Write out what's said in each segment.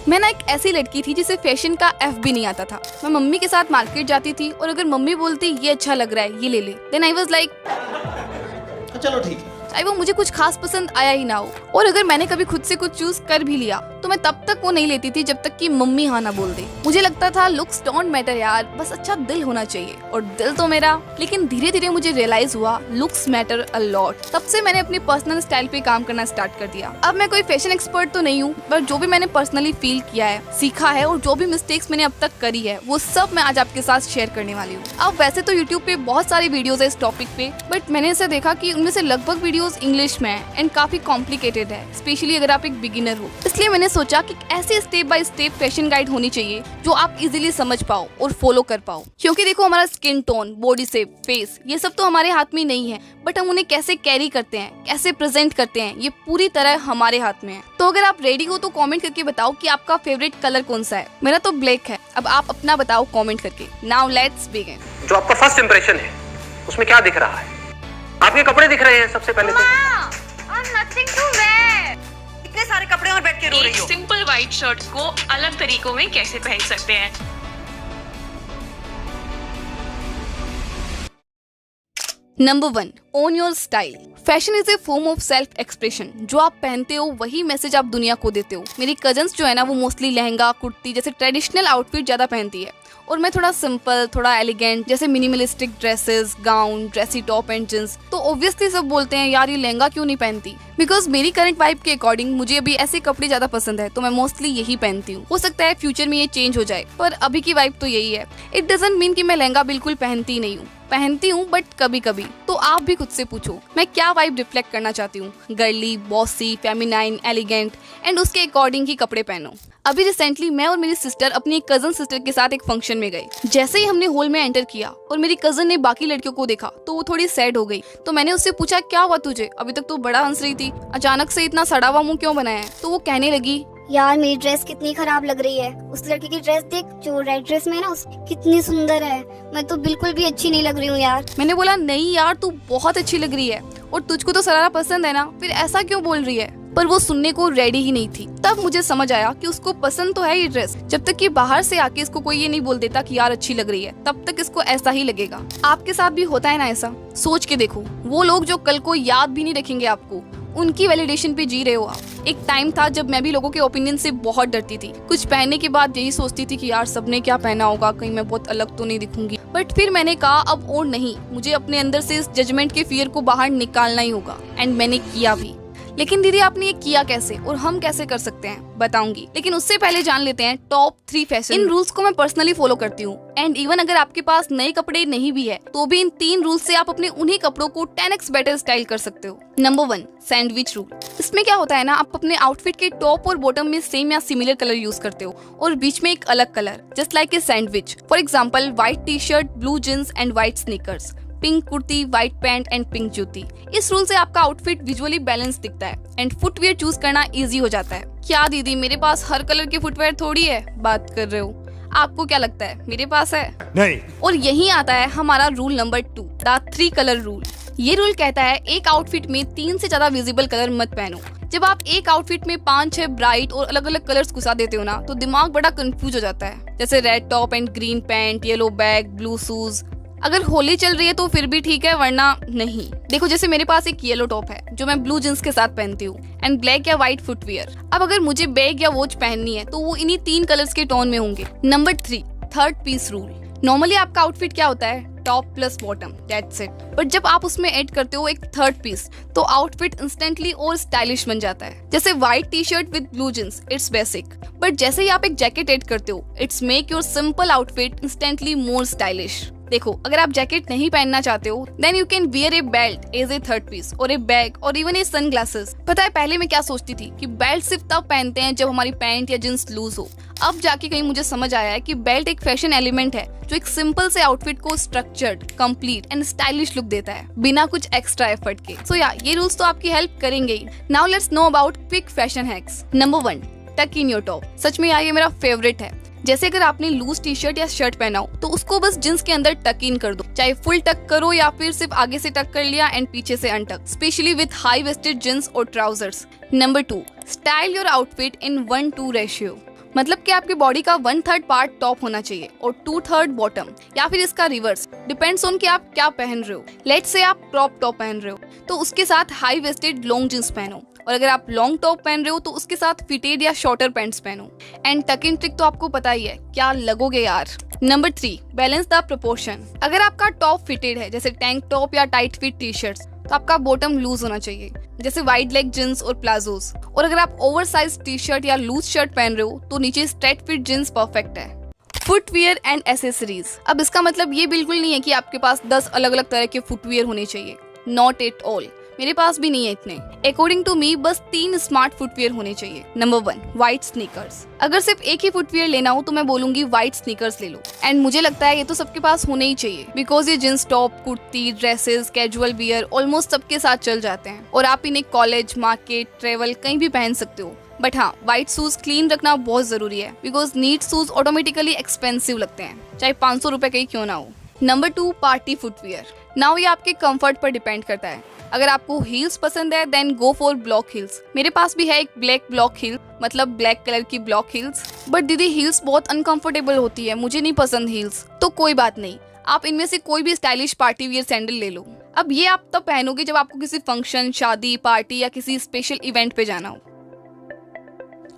मैं ना एक ऐसी लड़की थी जिसे फैशन का एफ भी नहीं आता था। मैं मम्मी के साथ मार्केट जाती थी और अगर मम्मी बोलती ये अच्छा लग रहा है ये ले ले, देन आई वाज लाइक चलो ठीक है, चाहे वो मुझे कुछ खास पसंद आया ही ना हो। और अगर मैंने कभी खुद से कुछ चूज कर भी लिया तो मैं तब तक वो नहीं लेती थी जब तक कि मम्मी हाँ ना बोल दे। मुझे लगता था लुक्स डोंट मैटर यार, बस अच्छा दिल होना चाहिए, और दिल तो मेरा। लेकिन धीरे धीरे मुझे रियलाइज हुआ लुक्स मैटर अ लॉट। तब से मैंने अपनी पर्सनल स्टाइल पे काम करना स्टार्ट कर दिया। अब मैं कोई फैशन एक्सपर्ट तो नहीं हूँ, पर जो भी मैंने पर्सनली फील किया है, सीखा है, और जो भी मिस्टेक्स मैंने अब तक करी है वो सब मैं आज आपके साथ शेयर करने वाली हूँ। अब वैसे तो यूट्यूब पे बहुत सारी वीडियोस है इस टॉपिक पे, बट मैंने ऐसा देखा कि उनमें से लगभग वीडियोस इंग्लिश में है एंड काफी कॉम्प्लिकेटेड है, स्पेशली अगर आप एक बिगिनर हो। इसलिए मैंने सोचा कि ऐसी step by step fashion guide होनी चाहिए जो आप इजीली समझ पाओ और फॉलो कर पाओ। क्योंकि देखो, हमारा skin tone, body shape, face, ये सब तो हमारे हाथ में नहीं है, बट हम उन्हें कैसे कैरी करते हैं, कैसे प्रेजेंट करते हैं, ये पूरी तरह हमारे हाथ में है। तो अगर आप रेडी हो तो कमेंट करके बताओ कि आपका फेवरेट कलर कौन सा है। मेरा तो ब्लैक है, अब आप अपना बताओ कमेंट करके। Now let's begin. जो आपका फर्स्ट इंप्रेशन है उसमें क्या दिख रहा है? आपके कपड़े दिख रहे हैं सबसे पहले तो। Nothing to wear. इतने सारे कपड़े और बैठ के रो रही एक हो। सिंपल व्हाइट शर्ट को अलग तरीकों में कैसे पहन सकते हैं? Number 1, own your style. Fashion is a form of self expression. जो आप पहनते हो वही मैसेज आप दुनिया को देते हो। मेरी कजन्स जो है ना, वो मोस्टली लहंगा, कुर्ती जैसे ट्रेडिशनल आउटफिट ज्यादा पहनती है, और मैं थोड़ा सिंपल, थोड़ा एलिगेंट, जैसे minimalistic dresses, gown, dressy top and jeans. तो ऑब्वियसली सब बोलते हैं यार ये लहंगा क्यों नहीं पहनती, बिकॉज मेरी करंट वाइब के अकॉर्डिंग मुझे अभी ऐसे कपड़े ज्यादा पसंद है, तो मैं मोस्टली यही पहनती हूँ। हो सकता है फ्यूचर में ये चेंज हो जाए, पर अभी की वाइब तो यही है। इट डजंट मीन कि मैं लहंगा बिल्कुल पहनती नहीं हूँ, पहनती हूँ, बट कभी कभी। तो आप भी खुद से पूछो मैं क्या वाइब रिफ्लेक्ट करना चाहती हूँ, girly, bossy, feminine, elegant, and उसके अकॉर्डिंग ही कपड़े पहनो। अभी रिसेंटली मैं और मेरी सिस्टर अपनी एक कजन सिस्टर के साथ एक फंक्शन में गए। जैसे ही हमने हॉल में एंटर किया और मेरी कजन ने बाकी लड़कियों को देखा तो वो थोड़ी सैड हो गई। तो मैंने उससे पूछा क्या हुआ तुझे, अभी तक तो बड़ा हंस रही थी, अचानक से इतना सड़ा हुआ मुंह क्यों बनाया है? तो वो कहने लगी यार मेरी ड्रेस कितनी खराब लग रही है, उस लड़की की ड्रेस देख जो रेड ड्रेस में है ना, कितनी सुंदर है, मैं तो बिल्कुल भी अच्छी नहीं लग रही हूँ यार। मैंने बोला नहीं यार तू बहुत अच्छी लग रही है, और तुझको तो सरारा पसंद है ना, फिर ऐसा क्यों बोल रही है? पर वो सुनने को रेडी ही नहीं थी। तब मुझे समझ आया कि उसको पसंद तो है ये ड्रेस, जब तक कि बाहर से आके इसको कोई ये नहीं बोल देता कि यार अच्छी लग रही है, तब तक इसको ऐसा ही लगेगा। आपके साथ भी होता है ना ऐसा? सोच के देखो, वो लोग जो कल को याद भी नहीं रखेंगे आपको, उनकी वैलिडेशन पे जी रहे हो आप। एक टाइम था जब मैं भी लोगों के ओपिनियन से बहुत डरती थी। कुछ पहनने के बाद यही सोचती थी कि यार सबने क्या पहना होगा, कहीं मैं बहुत अलग तो नहीं दिखूंगी। बट फिर मैंने कहा अब और नहीं, मुझे अपने अंदर से इस जजमेंट के फियर को बाहर निकालना ही होगा, एंड मैंने किया भी। लेकिन दीदी आपने ये किया कैसे और हम कैसे कर सकते हैं, बताऊंगी। लेकिन उससे पहले जान लेते हैं टॉप 3 फैशन। इन रूल्स को मैं पर्सनली फॉलो करती हूँ, एंड इवन अगर आपके पास नए कपड़े नहीं भी है तो भी इन 3 रूल्स से आप अपने उन्हीं कपड़ों को 10x बेटर स्टाइल कर सकते हो। Number 1, sandwich rule. इसमें क्या होता है ना, आप अपने आउटफिट के टॉप और बॉटम में सेम या सिमिलर कलर यूज करते हो और बीच में एक अलग colour, just like a sandwich. For example white T shirt, blue jeans and white sneakers, pink kurti, white pant and pink जूती। इस रूल से आपका आउटफिट विजुअली बैलेंस दिखता है एंड फुटवियर चूज करना इजी हो जाता है। क्या दीदी मेरे पास हर कलर के फुटवियर थोड़ी है, बात कर रहे हो? आपको क्या लगता है मेरे पास है? नहीं। और यही आता है हमारा rule number 2, the 3 colour rule. ये रूल कहता है एक आउटफिट में 3 से ज्यादा विजिबल कलर मत पहनो। जब आप एक आउटफिट में 5-6 ब्राइट और अलग अलग कलर्स घुसा देते हो ना, तो दिमाग बड़ा कंफ्यूज हो जाता है। जैसे red top and green pant, yellow bag, blue shoes. अगर होली चल रही है तो फिर भी ठीक है, वरना नहीं। देखो जैसे मेरे पास एक येलो टॉप है जो मैं ब्लू जींस के साथ पहनती हूँ, एंड ब्लैक या व्हाइट फुटवियर। अब अगर मुझे बैग या वॉच पहननी है तो वो इन्हीं 3 कलर्स के टोन में होंगे। Number 3, third piece rule. Normally आपका आउटफिट क्या होता है, top plus bottom, that's it. But जब आप उसमें ऐड करते हो एक थर्ड पीस, तो आउटफिट इंस्टेंटली और स्टाइलिश बन जाता है। जैसे white T shirt with blue jeans, it's basic, but जैसे ही आप एक जैकेट ऐड करते हो, it's make your simple outfit instantly more stylish. देखो अगर आप जैकेट नहीं पहनना चाहते हो, then you can wear a belt as a third piece, और ए बैग, और इवन ए सनग्लासेस। पता है पहले मैं क्या सोचती थी कि बेल्ट सिर्फ तब पहनते हैं जब हमारी पैंट या जींस लूज हो। अब जाके कहीं मुझे समझ आया है कि बेल्ट एक फैशन एलिमेंट है जो एक सिंपल से आउटफिट को structured, complete and stylish look देता है बिना कुछ एक्स्ट्रा एफर्ट के। सो या ये रूल्स तो आपकी हेल्प करेंगे ही। Now let's know about quick fashion hacks. Number 1, tuck in your top. सच में यार ये मेरा फेवरेट है। जैसे अगर आपने लूज टी शर्ट या शर्ट पहना हो तो उसको बस जींस के अंदर टक इन कर दो, चाहे फुल टक करो या फिर सिर्फ आगे से टक कर लिया एंड पीछे से untuck, specially with high waisted jeans और trousers. Number 2, style your outfit in 1:2 ratio. मतलब कि आपकी बॉडी का 1/3 पार्ट टॉप होना चाहिए और 2/3 बॉटम, या फिर इसका रिवर्स, डिपेंड्स ऑन कि आप क्या पहन रहे हो। लेट्स से आप क्रॉप टॉप पहन रहे हो तो उसके साथ हाई वेस्टेड लॉन्ग जींस पहनो, और अगर आप लॉन्ग टॉप पहन रहे हो तो उसके साथ फिटेड या शॉर्टर पैंट्स पहनो। एंड टक इन ट्रिक तो आपको पता ही है, क्या लगोगे यार। Number 3, balance the proportion. अगर आपका टॉप फिटेड है जैसे टैंक टॉप या टाइट फिट टी शर्ट्स, तो आपका बॉटम लूज होना चाहिए जैसे वाइड लेग जींस और प्लाजोस। और अगर आप ओवर साइज टी शर्ट या लूज शर्ट पहन रहे हो तो नीचे स्ट्रेट फिट जींस परफेक्ट है। Footwear and accessories. अब इसका मतलब ये बिल्कुल नहीं है कि आपके पास 10 अलग अलग तरह के फुटवियर होने चाहिए, नॉट एट ऑल। मेरे पास भी नहीं है इतने। अकॉर्डिंग टू मी बस 3 स्मार्ट फुटवियर होने चाहिए। Number 1, white sneakers. अगर सिर्फ एक ही फुटवियर लेना हो तो मैं बोलूंगी व्हाइट स्नीकर्स ले लो। एंड मुझे लगता है ये तो सबके पास होने ही चाहिए, बिकॉज ये jeans top, kurti, dresses, casual wear almost सबके साथ चल जाते हैं और आप इन्हें कॉलेज, मार्केट, ट्रेवल कहीं भी पहन सकते हो। बट हाँ, व्हाइट शूज क्लीन रखना बहुत जरूरी है, because neat shoes automatically expensive लगते हैं, चाहे 500 रुपए का ही क्यों ना हो। Number 2, party footwear. नाउ ये आपके कंफर्ट पर डिपेंड करता है। अगर आपको हील्स पसंद है then go for block heels. मेरे पास भी है एक ब्लैक ब्लॉक हील, मतलब ब्लैक कलर की ब्लॉक हील्स। बट दीदी हील्स बहुत अनकंफर्टेबल होती है, मुझे नहीं पसंद हील्स। तो कोई बात नहीं, आप इनमें से कोई भी स्टाइलिश पार्टी वियर सैंडल ले लो। अब ये आप तब पहनोगे जब आपको किसी फंक्शन, शादी, पार्टी या किसी स्पेशल इवेंट पे जाना हो।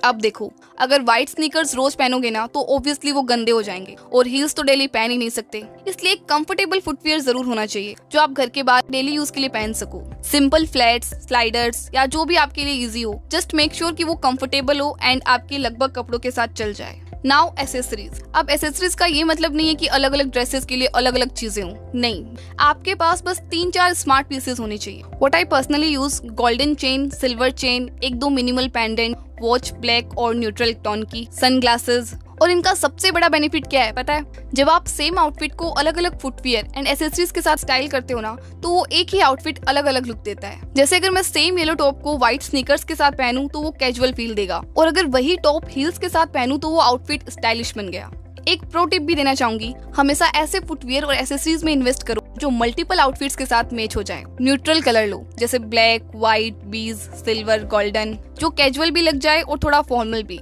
अब देखो, अगर व्हाइट स्नीकर्स रोज पहनोगे ना तो ऑब्वियसली वो गंदे हो जाएंगे और हील्स तो डेली पहन ही नहीं सकते। इसलिए एक कंफर्टेबल फुटवियर जरूर होना चाहिए जो आप घर के बाहर डेली यूज के लिए पहन सको। सिंपल फ्लैट्स, स्लाइडर्स या जो भी आपके लिए इजी हो, जस्ट मेक श्योर कि वो कंफर्टेबल हो एंड आपके लगभग कपड़ों के साथ चल जाए। Now accessories. अब एसेसरीज का ये मतलब नहीं है कि अलग अलग ड्रेसेस के लिए अलग अलग चीजें हों, नहीं, आपके पास बस 3-4 स्मार्ट पीसेस होने चाहिए। What I personally use, golden chain, silver chain, 1-2 minimal pendant, watch black और न्यूट्रल टोन की, सनग्लासेस। और इनका सबसे बड़ा बेनिफिट क्या है पता है? जब आप सेम आउटफिट को अलग अलग फुटवियर एंड एसेसरीज के साथ स्टाइल करते हो ना, तो वो एक ही आउटफिट अलग अलग लुक देता है। जैसे अगर मैं सेम येलो टॉप को व्हाइट स्नीकर्स के साथ पहनूं तो वो कैजुअल फील देगा, और अगर वही टॉप हील्स के साथ पहनूं तो वो आउटफिट स्टाइलिश बन गया। एक प्रो टिप भी देना चाहूंगी, हमेशा ऐसे फुटवियर और एसेसरीज में इन्वेस्ट करो जो मल्टीपल आउटफिट्स के साथ मैच हो जाए। न्यूट्रल कलर लो, जैसे black, white, beige, silver, golden, जो कैजुअल भी लग जाए और थोड़ा फॉर्मल भी।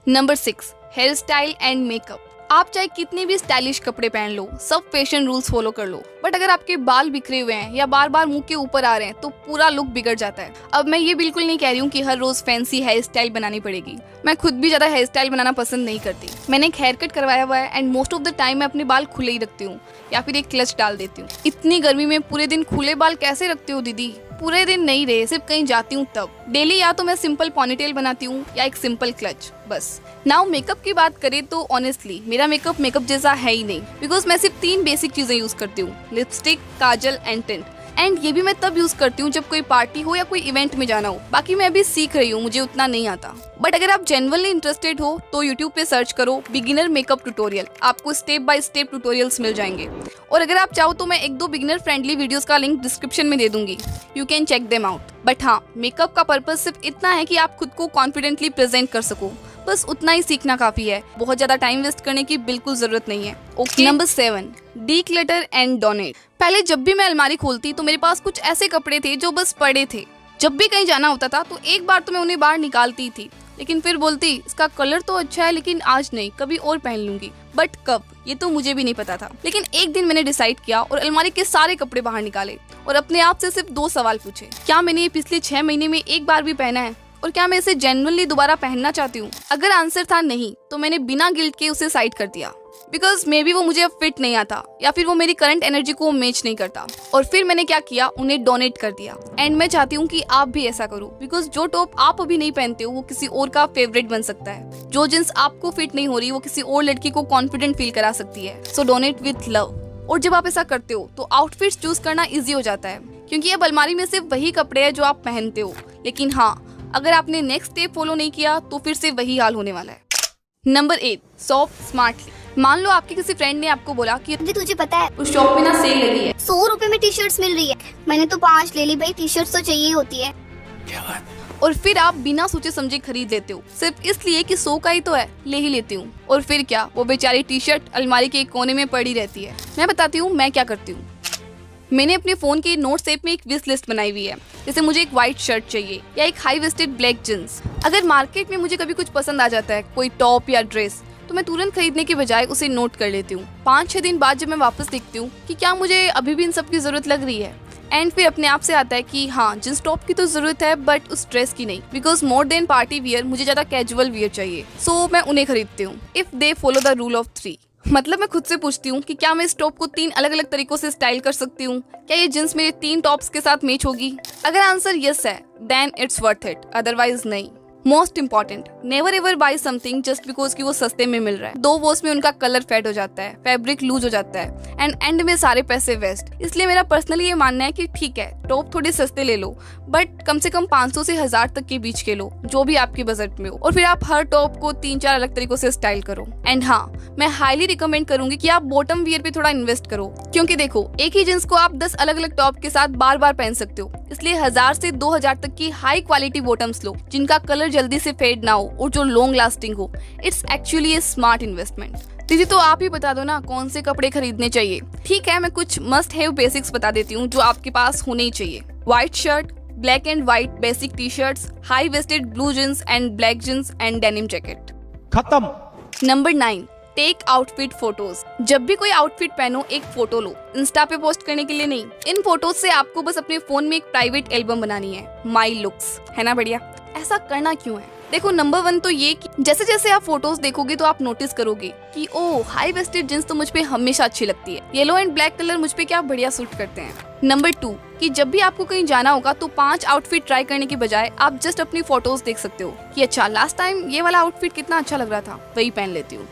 Number 6, hairstyle and makeup. आप चाहे कितने भी स्टाइलिश कपड़े पहन लो, सब फैशन रूल्स फॉलो कर लो, बट अगर आपके बाल बिखरे हुए हैं या बार बार मुंह के ऊपर आ रहे हैं तो पूरा लुक बिगड़ जाता है। अब मैं ये बिल्कुल नहीं कह रही हूँ कि हर रोज फैंसी हेयर स्टाइल बनानी पड़ेगी। मैं खुद भी ज्यादा हेयर स्टाइल बनाना पसंद नहीं करती। मैंने एक हेयर कट करवाया हुआ है and most of the time मैं अपने बाल खुले ही रखती हूँ या फिर एक क्लच डाल देती हूँ। इतनी गर्मी में पूरे दिन खुले बाल कैसे रखते हो दीदी? पूरे दिन नहीं रहे, सिर्फ कहीं जाती हूँ तब। डेली या तो मैं सिंपल पॉनीटेल बनाती हूँ या एक सिंपल क्लच, बस। नाउ मेकअप की बात करें तो ऑनेस्टली मेरा मेकअप जैसा है ही नहीं, बिकॉज मैं सिर्फ 3 बेसिक चीजें यूज करती हूँ, lipstick, Kajal and tint. And ये भी मैं तब यूज करती हूँ जब कोई पार्टी हो या कोई इवेंट में जाना हो। बाकी मैं अभी सीख रही हूँ, मुझे उतना नहीं आता। बट अगर आप जेन्युइनली इंटरेस्टेड हो तो यूट्यूब पे सर्च करो बिगिनर मेकअप ट्यूटोरियल, आपको स्टेप बाय स्टेप ट्यूटोरियल्स मिल जाएंगे। और अगर आप चाहो तो मैं 1-2 बिगिनर फ्रेंडली वीडियोस का लिंक डिस्क्रिप्शन में दे दूंगी, you can check them out. But हाँ, मेकअप का पर्पस सिर्फ इतना है कि आप खुद को कॉन्फिडेंटली प्रेजेंट कर सको, बस उतना ही सीखना काफी है। बहुत ज्यादा टाइम वेस्ट करने की बिल्कुल जरूरत नहीं है। Okay. Number 7, declutter and donate. पहले जब भी मैं अलमारी खोलती तो मेरे पास कुछ ऐसे कपड़े थे जो बस पड़े थे। जब भी कहीं जाना होता था तो एक बार तो मैं उन्हें बाहर निकालती थी, लेकिन फिर बोलती इसका कलर तो अच्छा है लेकिन आज नहीं, कभी और पहन लूंगी। बट कब, ये तो मुझे भी नहीं पता था। लेकिन एक दिन मैंने डिसाइड किया और अलमारी के सारे कपड़े बाहर निकाले और अपने आप से सिर्फ 2 सवाल पूछे। क्या मैंने ये पिछले 6 महीने में एक बार भी पहना है? और क्या मैं इसे जेन्युइनली दोबारा पहनना चाहती हूँ? अगर आंसर था नहीं तो मैंने बिना गिल्ट के उसे साइड कर दिया, बिकॉज मे बी वो मुझे अब फिट नहीं आता या फिर वो मेरी करंट एनर्जी को मैच नहीं करता। और फिर मैंने क्या किया, उन्हें डोनेट कर दिया। एंड मैं चाहती हूँ कि आप भी ऐसा करो, बिकॉज जो टॉप आप अभी नहीं पहनते हो वो किसी और का फेवरेट बन सकता है। जो जींस आपको फिट नहीं हो रही वो किसी और लड़की को कॉन्फिडेंट फील करा सकती है। सो डोनेट विथ लव। और जब आप ऐसा करते हो तो आउटफिट्स चूज करना ईजी हो जाता है, क्योंकि अब अलमारी में सिर्फ वही कपड़े हैं जो आप पहनते हो। लेकिन हाँ, अगर आपने नेक्स्ट स्टेप फॉलो नहीं किया तो फिर से वही हाल होने वाला है। Number 8, shop smartly. मान लो आपके किसी फ्रेंड ने आपको बोला कि तुझे पता है उस शॉप में ना सेल लगी है, 100 रुपए में टी शर्ट्स मिल रही है। मैंने तो 5 ले ली भाई, टी शर्ट्स तो चाहिए होती है। क्या बात? और फिर आप बिना सोचे समझे खरीद लेते हो, सिर्फ इसलिए कि 100 का ही तो है, ले ही लेती हूँ। और फिर क्या, वो बेचारी टी शर्ट अलमारी के एक कोने में पड़ी रहती है। मैं बताती हूँ मैं क्या करती हूँ। मैंने अपने फोन के नोट्स ऐप में एक विश लिस्ट बनाई हुई है। जैसे मुझे एक व्हाइट शर्ट चाहिए या एक हाई वेस्टेड ब्लैक जींस। अगर मार्केट में मुझे कभी कुछ पसंद आ जाता है, कोई टॉप या ड्रेस, तो मैं तुरंत खरीदने के बजाय उसे नोट कर लेती हूँ। 5-6 दिन बाद जब मैं वापस देखती हूँ कि क्या मुझे अभी भी इन सब की जरूरत लग रही है, एंड फिर अपने आप से आता है कि हाँ, जींस टॉप की तो जरूरत है बट उस ड्रेस की नहीं, because more than party wear मुझे ज्यादा कैजुअल वियर चाहिए। सो मैं उन्हें खरीदती हूँ if they follow the rule of 3। मतलब मैं खुद से पूछती हूँ कि क्या मैं इस टॉप को 3 अलग अलग तरीकों से स्टाइल कर सकती हूँ, क्या ये जींस मेरे 3 टॉप्स के साथ मैच होगी। अगर आंसर यस है then it's worth it, otherwise नहीं। Most important, never ever buy something just because कि वो सस्ते में मिल रहा है। 2 वॉश में उनका कलर फेड हो जाता है, फैब्रिक लूज हो जाता है एंड एंड में सारे पैसे वेस्ट। इसलिए मेरा पर्सनली ये मानना है कि ठीक है, टॉप थोड़े सस्ते ले लो बट कम से कम 500 से 1000 तक के बीच के लो, जो भी आपके बजट में हो, और फिर आप हर टॉप को 3-4 अलग तरीकों से स्टाइल करो। एंड हाँ, मैं हाईली रिकमेंड करूंगी कि आप बॉटम वियर पे थोड़ा इन्वेस्ट करो, क्योंकि देखो एक ही जींस को आप 10 अलग अलग टॉप के साथ बार बार पहन सकते हो। इसलिए 1000 से 2000 तक की हाई क्वालिटी बॉटम्स लो जिनका कलर जल्दी से फेड ना हो और जो लॉन्ग लास्टिंग हो। It's actually A smart investment. दीदी तो आप ही बता दो ना कौन से कपड़े खरीदने चाहिए। ठीक है, मैं कुछ मस्ट हैव बेसिक्स बता देती हूँ जो आपके पास होने ही चाहिए। White shirt, black and white basic T shirts, high waisted blue jeans and black jeans and denim jacket. खत्म। Number 9, take outfit photos. जब भी कोई आउटफिट पहनो एक फोटो लो, इंस्टा पे पोस्ट करने के लिए नहीं। इन फोटोज से आपको बस अपने फोन में एक प्राइवेट एल्बम बनानी है, माई लुक्स, है ना बढ़िया। ऐसा करना क्यों है? देखो, नंबर 1 तो ये कि जैसे जैसे आप फोटोज देखोगे तो आप नोटिस करोगे कि ओ, हाई वेस्टेड जींस तो मुझ पे हमेशा अच्छी लगती है, येलो एंड ब्लैक कलर मुझ पे क्या बढ़िया सूट करते हैं। नंबर 2 कि जब भी आपको कहीं जाना होगा तो 5 आउटफिट ट्राई करने के बजाय आप जस्ट अपनी फोटोज देख सकते हो कि अच्छा, लास्ट टाइम ये वाला आउटफिट कितना अच्छा लग रहा था, वही पहन लेती हूँ।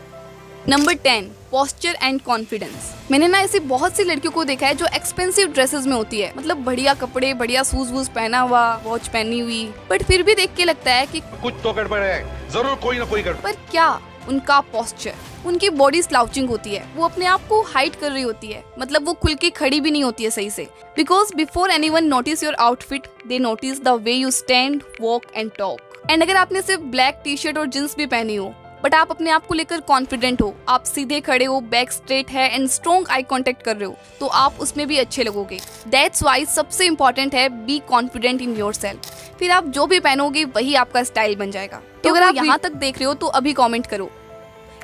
Number 10, posture and confidence. मैंने ना ऐसी बहुत सी लड़कियों को देखा है जो एक्सपेंसिव ड्रेसेस में होती है, मतलब बढ़िया कपड़े, बढ़िया शूज वूज पहना हुआ, वॉच पहनी हुई, बट फिर भी देख के लगता है कि कुछ तो गड़बड़ है, जरूर कोई ना कोई गड़बड़। पर क्या उनका पोस्चर, उनकी बॉडी स्लाउचिंग होती है, वो अपने आप को हाइड कर रही होती है, मतलब वो खुल के खड़ी भी नहीं होती है सही से। Because before anyone notice your outfit they notice the way you stand, walk and talk. And अगर आपने सिर्फ ब्लैक टी शर्ट और जींस भी पहनी हो बट आप अपने आप को लेकर कॉन्फिडेंट हो, आप सीधे खड़े हो, बैक स्ट्रेट है एंड स्ट्रॉन्ग आई कांटेक्ट कर रहे हो, तो आप उसमें भी अच्छे लगोगे। दैट्स वाई सबसे इम्पोर्टेंट है बी कॉन्फिडेंट इन योरसेल्फ। फिर आप जो भी पहनोगे वही आपका स्टाइल बन जाएगा। तो अगर आप यहाँ तक देख रहे हो तो अभी कमेंट करो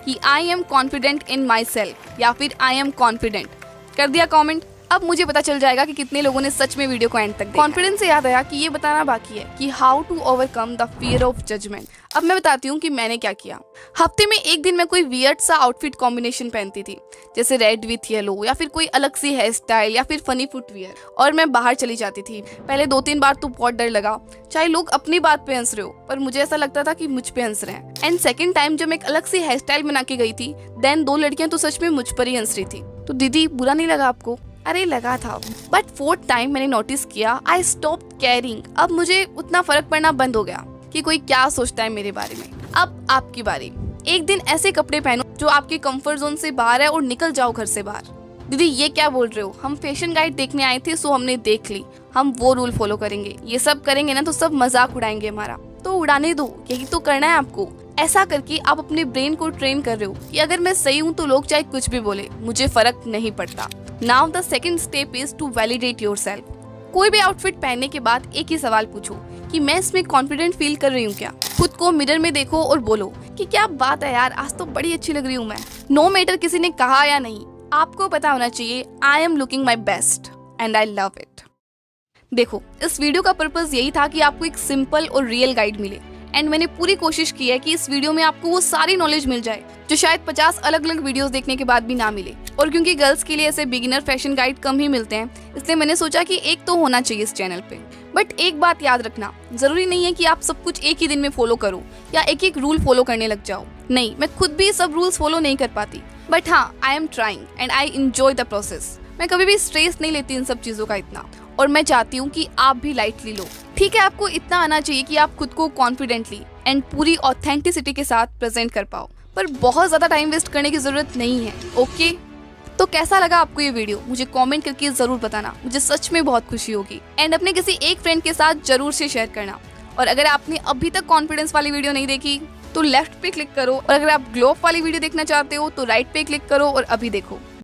कि I am confident in my self या फिर आई एम कॉन्फिडेंट। कर दिया कमेंट? अब मुझे पता चल जाएगा कि कितने लोगों ने सच में वीडियो को एंड तक देखा। कॉन्फिडेंस से याद आया कि ये बताना बाकी है कि how to overcome the fear of judgement. अब मैं बताती हूँ कि मैंने क्या किया। हफ्ते में एक दिन मैं कोई वियर्ड सा आउटफिट कॉम्बिनेशन पहनती थी, जैसे रेड विथ येलो या फिर कोई अलग सी हेयर स्टाइल या फिर फनी फुटवियर, और मैं बाहर चली जाती थी। पहले 2-3 बार तो बहुत डर लगा, चाहे लोग अपनी बात पे हंस रहे हो, पर मुझे ऐसा लगता था कि मुझ पे हंस रहे हैं। एंड सेकेंड टाइम जब मैं एक अलग सी हेयर स्टाइल बना के गई थी, देन 2 लड़कियां तो सच में मुझ पर ही हंस रही थी। तो दीदी बुरा नहीं लगा आपको? अरे लगा था, बट 4th टाइम मैंने नोटिस किया, आई स्टॉप केयरिंग। अब मुझे उतना फर्क पड़ना बंद हो गया कि कोई क्या सोचता है मेरे बारे में। अब आपकी बारी। एक दिन ऐसे कपड़े पहनो जो आपके कंफर्ट जोन से बाहर है और निकल जाओ घर से बाहर। दीदी ये क्या बोल रहे हो? हम फैशन गाइड देखने आए थे, सो हमने देख ली, हम वो रूल फॉलो करेंगे। ये सब करेंगे ना तो सब मजाक उड़ाएंगे हमारा, तो उड़ाने दो, यही तो करना है आपको। ऐसा करके आप अपने ब्रेन को ट्रेन कर रहे हो कि अगर मैं सही हूँ तो लोग चाहे कुछ भी बोले, मुझे फर्क नहीं पड़ता। Now the second step is to validate yourself. कोई भी आउटफिट पहनने के बाद एक ही सवाल पूछो कि मैं इसमें कॉन्फिडेंट फील कर रही हूँ क्या। खुद को मिरर में देखो और बोलो कि क्या बात है यार, आज तो बड़ी अच्छी लग रही हूँ मैं। नो मैटर किसी ने कहा या नहीं, आपको पता होना चाहिए I am looking my best and I love it. देखो, इस वीडियो का पर्पस यही था कि आपको एक सिंपल और रियल गाइड मिले, एंड मैंने पूरी कोशिश की है कि इस वीडियो में आपको वो सारी नॉलेज मिल जाए जो शायद 50 अलग अलग वीडियोस देखने के बाद भी ना मिले। और क्योंकि गर्ल्स के लिए ऐसे बिगिनर फैशन गाइड कम ही मिलते हैं, इसलिए मैंने सोचा कि एक तो होना चाहिए इस चैनल पे। बट एक बात याद रखना, जरूरी नहीं है कि आप सब कुछ एक ही दिन में फॉलो करो या एक एक रूल फॉलो करने लग जाओ। नहीं, मैं खुद भी सब रूल्स फॉलो नहीं कर पाती, बट हाँ, I am trying and I enjoy the process. मैं कभी भी स्ट्रेस नहीं लेती इन सब चीजों का इतना, और मैं चाहती हूँ कि आप भी लाइटली लो। ठीक है, आपको इतना आना चाहिए कि आप खुद को कॉन्फिडेंटली एंड पूरी ऑथेंटिसिटी के साथ प्रेजेंट कर पाओ, पर बहुत ज्यादा टाइम वेस्ट करने की जरूरत नहीं है। ओके, तो कैसा लगा आपको ये वीडियो? मुझे कमेंट करके जरूर बताना, मुझे सच में बहुत खुशी होगी। एंड अपने किसी एक फ्रेंड के साथ जरूर से शेयर करना। और अगर आपने अभी तक कॉन्फिडेंस वाली वीडियो नहीं देखी तो लेफ्ट पे क्लिक करो, और अगर आप ग्लो अप वाली वीडियो देखना चाहते हो तो राइट पे क्लिक करो और अभी देखो।